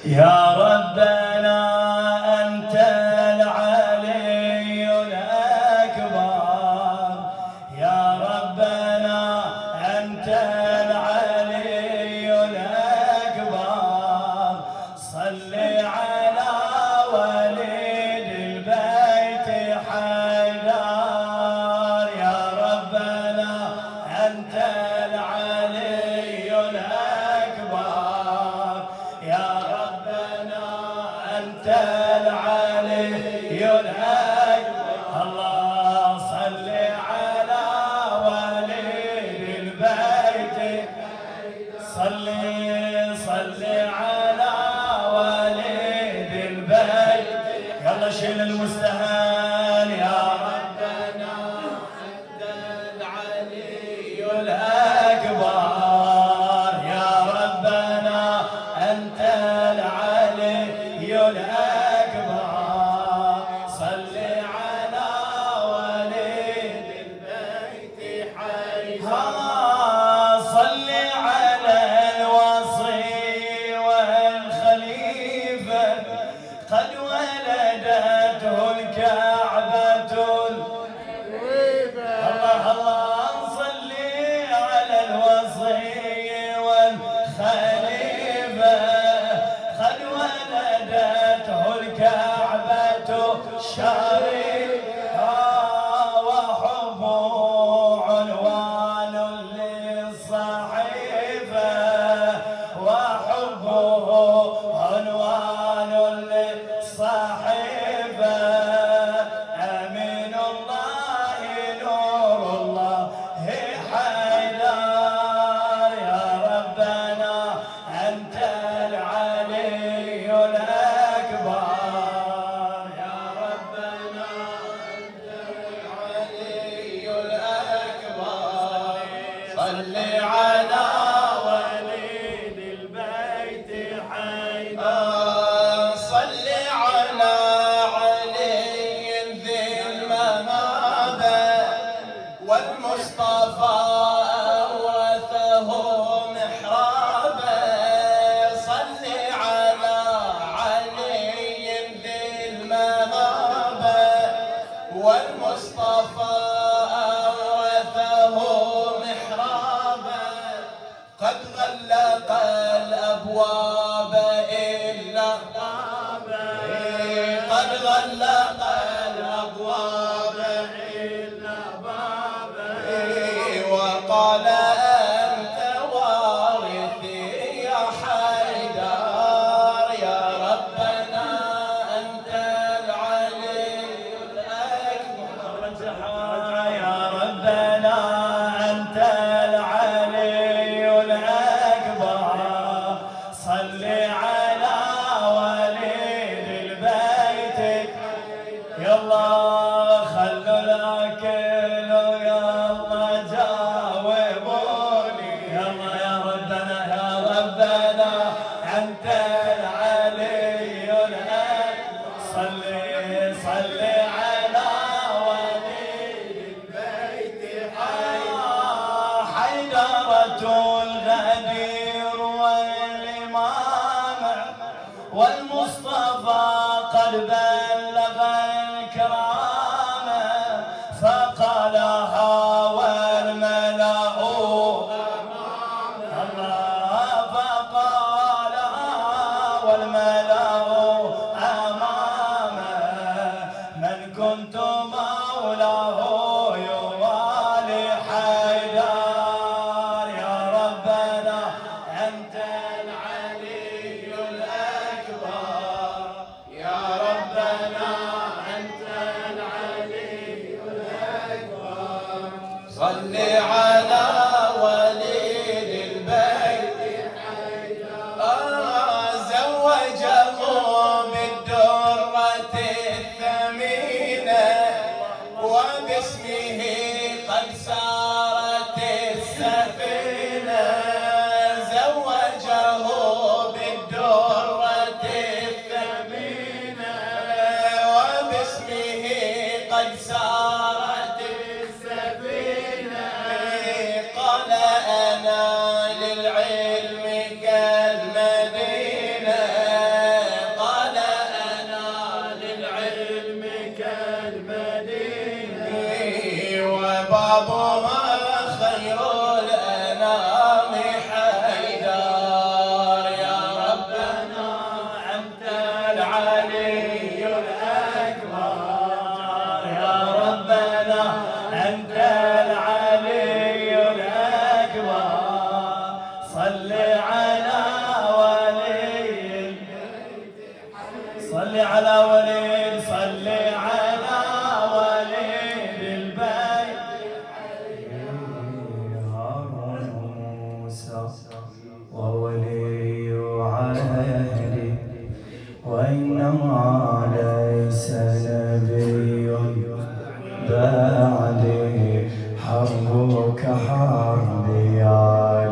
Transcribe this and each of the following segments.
يا ربنا أنت العلي الأكبر، يا ربنا أنت العلي الأكبر، صل على وليد البيت حيدر، يا ربنا أنت العلي الأكبر، يا ربنا أنت العلي الأكبر، الله صل على وليد البيت، صل على وليد البيت، يلا شيل المستهان، يا ربنا أنت العلي الأكبر، يا ربنا أنت العلي الأكبر، صل على وليد البيت حيدر، صل على الوصي والخليفة، قد ولدته الكعبة الله الله، صل على الوصي والخليفة، قد ولدته الكعبة الشريفة، وحبه عنوان للصحيفة، وحبه عنوان للصحيفة، أمين الله نور الله حيدر، يا ربنا أنت العلي الأكبر، يا ربنا أنت العلي الأكبر، صل على وليد البيت حيدر، صل على علي ذي المهابة، والمصطفى أورثه محرابا، صل على علي ذي المهابة، والمصطفى أورثه محرابا، قد غلق الأبواب إلا بابا، قد غلق الأبواب إلا بابا، وقال أنت وارثي يا حيدر، يا ربنا أنت العلي الأكبر، يا ربنا أنت العلي الأكبر، صل على وليد البيت، يلا خلوا الأكل ويلا جاوبوني، يلا يا ربنا يا ربنا أنت العلي الأكبر، صل على وليد البيت حيدرة الغدير والإمام، والمصطفى قد بلغ الكرام، فقالها والملأ الله، فقالها والملأ أمامه، من كنت مولاه يوالي حيدر، يا ربنا أنت العلي الأكبر، يا ربنا أنت العلي الأكبر، صل على وليد البيت حيدر، زوجه صل على وليد، صل على وليد البيت هارون وموسى وولي عهدي، وإنما ليس نبي بعدي، حربك حربي يا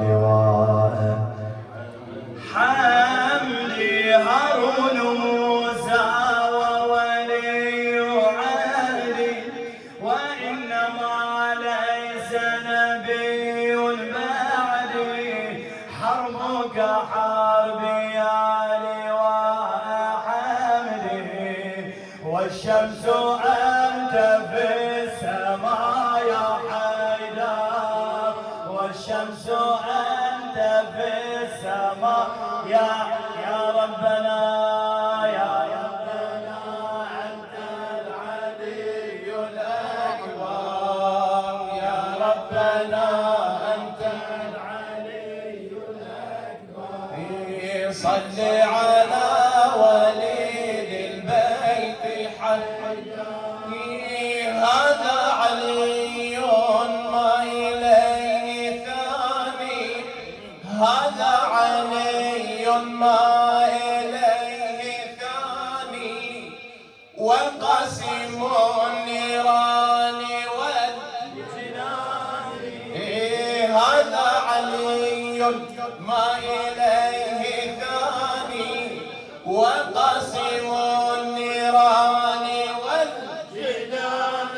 لواء حمدي، هارون وموسى وولي عهدي، وإنما ليس نبي بعدي، حربك حربي يا لواء حمدي، والشمس أنت في السماء يا حيدر، والشمس أنت في السماء يا ربنا، يا ربنا أنت العلي الأكبر، يا ربنا أنت العلي الأكبر. صل على وليد البيت حقي، هذا علي ما إليه ثاني، هذا علي ما إليه ثاني، وقاسم النيران والجنان، هذا علي ما إليه ثاني، وقاسم النيران والجنان،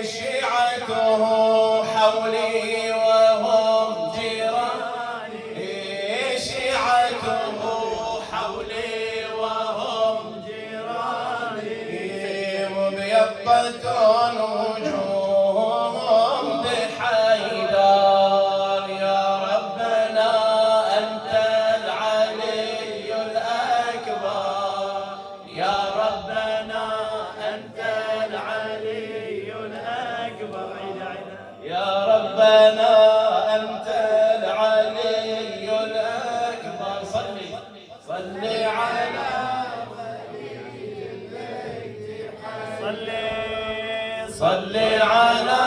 شيعته حولي وهم جيراني، شيعته حولي وهم جيراني، مبيضة وجوههم بحيدر، يا ربنا أنت العلي الأكبر، يا ربنا أنت العلي الأكبر، يا ربنا أنت العلي الأكبر. صل على وليد البيت، صل على